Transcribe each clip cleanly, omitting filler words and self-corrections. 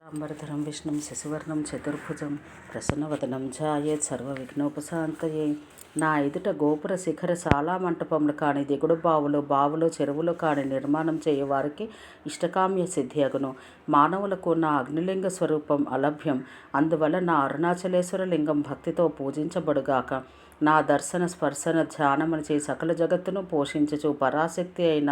అంబరధరం విష్ణుం శశివర్ణం చతుర్భుజం ప్రసన్నవదనం ఝాయేత్ సర్వవిఘ్నోపశాంతయే. నా ఎదుట గోపుర శిఖర శాలా మంటపములు కాని, దిగుడు బావులు చెరువులు కాని నిర్మాణం చేయువారికి ఇష్టకామ్య సిద్ధి అగును. మానవులకు నా అగ్నిలింగ స్వరూపం అలభ్యం. అందువల్ల నా అరుణాచలేశ్వర లింగం భక్తితో పూజించబడుగాక. నా దర్శన స్పర్శన ధ్యానమునిచే సకల జగత్తును పోషించుచు పరాశక్తి అయిన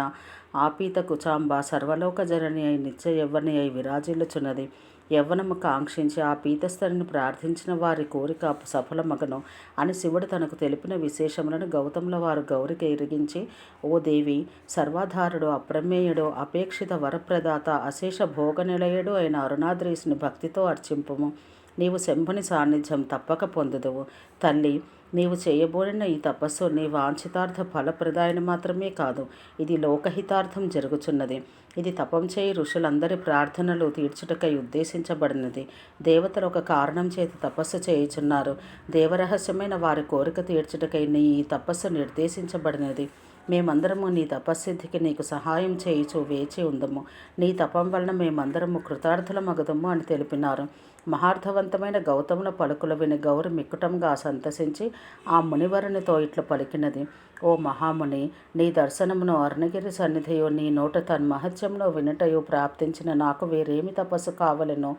ఆపీత కుచాంబ సర్వలోక జనని అయి నిత్య యవ్వని అయి విరాజిల్లుచున్నది. యవ్వనము కాంక్షించి ఆ పీతస్థలిని ప్రార్థించిన వారి కోరిక సఫలమగను అని శివుడు తనకు తెలిపిన విశేషములను గౌతముల వారు గౌరికి ఎరిగించి, ఓ దేవి, సర్వాధారుడు, అప్రమేయుడు, అపేక్షిత వరప్రదాత, అశేష భోగనిలయుడు అయిన అరుణాద్రీసుని భక్తితో అర్చింపుము. నీవు శంభుని సాన్నిధ్యం తప్పక పొందుదువు. తల్లి, నీవు చేయబోనిన ఈ తపస్సు నీ వాంఛితార్థ ఫలప్రదాయన మాత్రమే కాదు, ఇది లోకహితార్థం జరుగుచున్నది. ఇది తపం చేయి ఋషులందరి ప్రార్థనలు తీర్చుటకై ఉద్దేశించబడినది. దేవతలు ఒక కారణం చేత తపస్సు చేయుచున్నారు. దేవరహస్యమైన వారి కోరిక తీర్చుటకై నీ ఈ తపస్సు నిర్దేశించబడినది. మేమందరము నీ తపస్సిద్ధికి నీకు సహాయం చేయుచు వేచి ఉందము. నీ తపం వలన మేమందరము కృతార్థులమగుదము అని తెలిపినారు. మహార్థవంతమైన గౌతముల పలుకులు విని గౌరి మిక్కుటంగా సంతసించి ఆ మునివరునితో ఇట్లు పలికినది. ఓ మహాముని, నీ దర్శనమును అరుణగిరి సన్నిధియు నీ నోట తన్మహత్యమును వినుటయు ప్రాప్తించిన నాకు వేరేమి తపస్సు కావలెనో.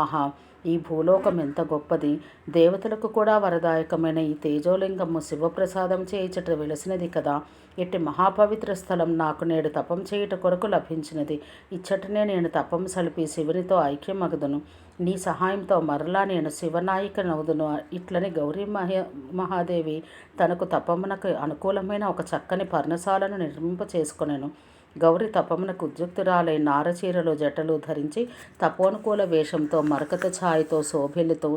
ఆహా, ఈ భూలోకం ఎంత గొప్పది! దేవతలకు కూడా వరదాయకమైన ఈ తేజోలింగము శివప్రసాదం చేయుచట వెలసినది కదా. ఇట్టి మహాపవిత్ర స్థలం నాకు నేడు తపం చేయుట కొరకు లభించినది. ఇచ్చటనే నేను తపం సలిపి శివునితో ఐక్యమగుదును. నీ సహాయంతో మరలా నేను శివనాయికనవుదును. ఇట్లని గౌరీ మహాదేవి తనకు తపమునకు అనుకూలమైన ఒక చక్కని పర్ణశాలను నిర్మింప చేసుకొనెను. గౌరి తపమునకు ఉద్యుక్తురాలై నారచీరలు జటలు ధరించి తపోనుకూల వేషంతో మరకత ఛాయతో శోభిల్లుతూ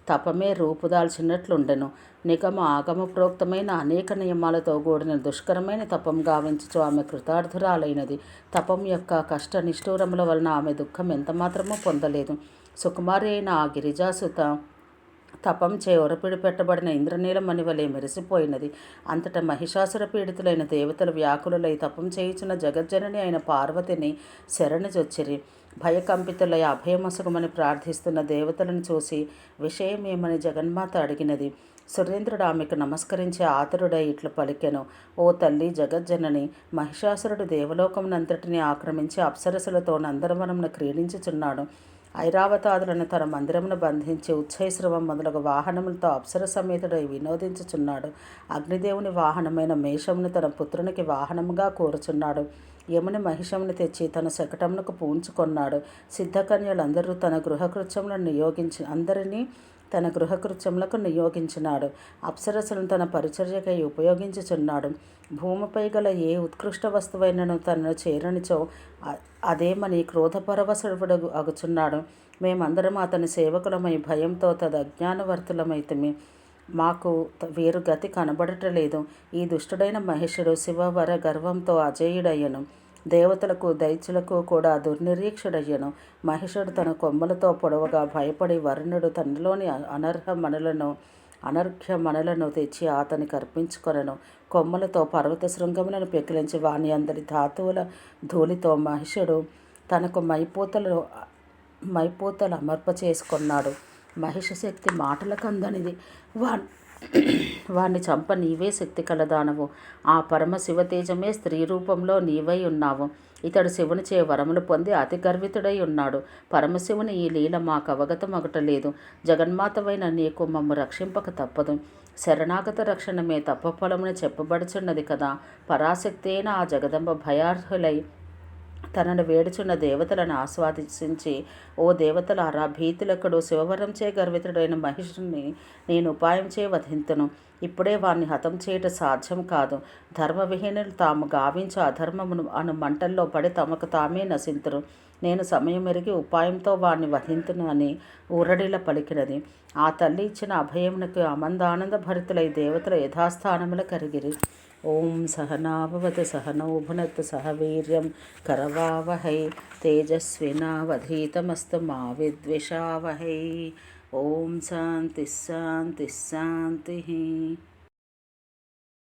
తపమే రూపుదాల్చినట్లుండెను. నిగమ ఆగమ ప్రోక్తమైన అనేక నియమాలతో కూడిన దుష్కరమైన తపం గావించుచు ఆమె కృతార్థురాలైనది. తపం యొక్క కష్ట నిష్ఠూరముల వలన ఆమె దుఃఖం ఎంతమాత్రమూ పొందలేదు. సుకుమారి అయిన ఆ గిరిజాసుత తపం చే ఒరపిడి పెట్టబడిన ఇంద్రనీలమణి వలె మెరిసిపోయినది. అంతటా మహిషాసుర పీడితులైన దేవతలు వ్యాకులై తపం చేయుచున్న జగజ్జనని అయిన పార్వతిని శరణిజొచ్చిరి. భయకంపితులై అభయమసుగమని ప్రార్థిస్తున్న దేవతలను చూసి విషయమేమని జగన్మాత అడిగినది. సురేంద్రుడు ఆమెకు నమస్కరించి ఆతురుడై ఇట్లు పలికెను. ఓ తల్లి జగజ్జనని, మహిషాసురుడు దేవలోకమునంతటిని ఆక్రమించి అప్సరసులతో నందనవనమును క్రీడించుచున్నాడు. ఐరావతాదులను తన మందిరమును బంధించి ఉచ్చైశ్రవం మొదలగు వాహనములతో అప్సర సమేతుడై వినోదించుచున్నాడు. అగ్నిదేవుని వాహనమైన మేషమును తన పుత్రునికి వాహనముగా కోరుచున్నాడు. యముని మహిషమును తెచ్చి తన శకటమునకు పూంచుకొన్నాడు. సిద్ధకన్యలందరూ తన గృహకృత్యములకు నియోగించినాడు. అప్సరసులను తన పరిచర్యకై ఉపయోగించుచున్నాడు. భూమిపై గల ఏ ఉత్కృష్ట వస్తువైనను తనను చేరనిచో అదేమని క్రోధపరవశుడు అగుచున్నాడు. మేమందరం అతని సేవకులమై భయంతో తదజ్ఞానవర్తులమైతిమి. మాకు వేరు గతి కనబడటలేదు. ఈ దుష్టుడైన మహిషుడు శివవర గర్వంతో అజేయుడయ్యను. దేవతలకు దైత్యులకు కూడా దుర్నిరీక్షుడయ్యను. మహిషుడు తన కొమ్మలతో పొడవగా భయపడి వరుణుడు తనలోని అనర్ఘ్య మణులను తెచ్చి అతనికి అర్పించుకొనెను. కొమ్మలతో పర్వత శృంగములను పెకిలించి వాని అందరి ధాతువుల ధూళితో మహిషుడు తనకు మైపోతలు అమర్ప చేసుకొన్నాడు. మహిష శక్తి మాటలకందనిది. వాణ్ణి చంప నీవే శక్తి కలదానవు. ఆ పరమ శివతేజమే స్త్రీ రూపంలో నీవై ఉన్నావు. ఇతడు శివునిచే వరములు పొంది అతి గర్వితుడై ఉన్నాడు. పరమశివుని ఈ లీల మాకు అవగతమగటలేదు. జగన్మాతవైన నీకు మమ్ము రక్షింపక తప్పదు. శరణాగత రక్షణమే తప్పఫలముని చెప్పబడుచున్నది కదా. పరాశక్తి అయిన ఆ జగదంబ భయార్హులై తనను వేడుచున్న దేవతలను ఆస్వాదించి, ఓ దేవతలారా, భీతులకుడు శివవరంచే గర్వితుడైన మహిషుని నేను ఉపాయంచే వధింతును. ఇప్పుడే వాణ్ణి హతం చేయుట సాధ్యం కాదు. ధర్మవిహీనులు తాము గావించు అధర్మమును అను మంటల్లో పడి తమకు తామే నశింతురు. నేను సమయమెరిగి ఉపాయంతో వాణ్ణి వధింతును అని ఊరడిల పలికినది. ఆ తల్లి ఇచ్చిన అభయమునకు అమందానంద భరితులై దేవతల యథాస్థానముల కరిగిరి. ఓం సహనాభవతు సహనౌ భునత్తు సహ వీర్యం కరవావహై తేజస్వినావధీతమస్తు మా విద్విషావహై. ఓం శాంతి శాంతి శాంతి.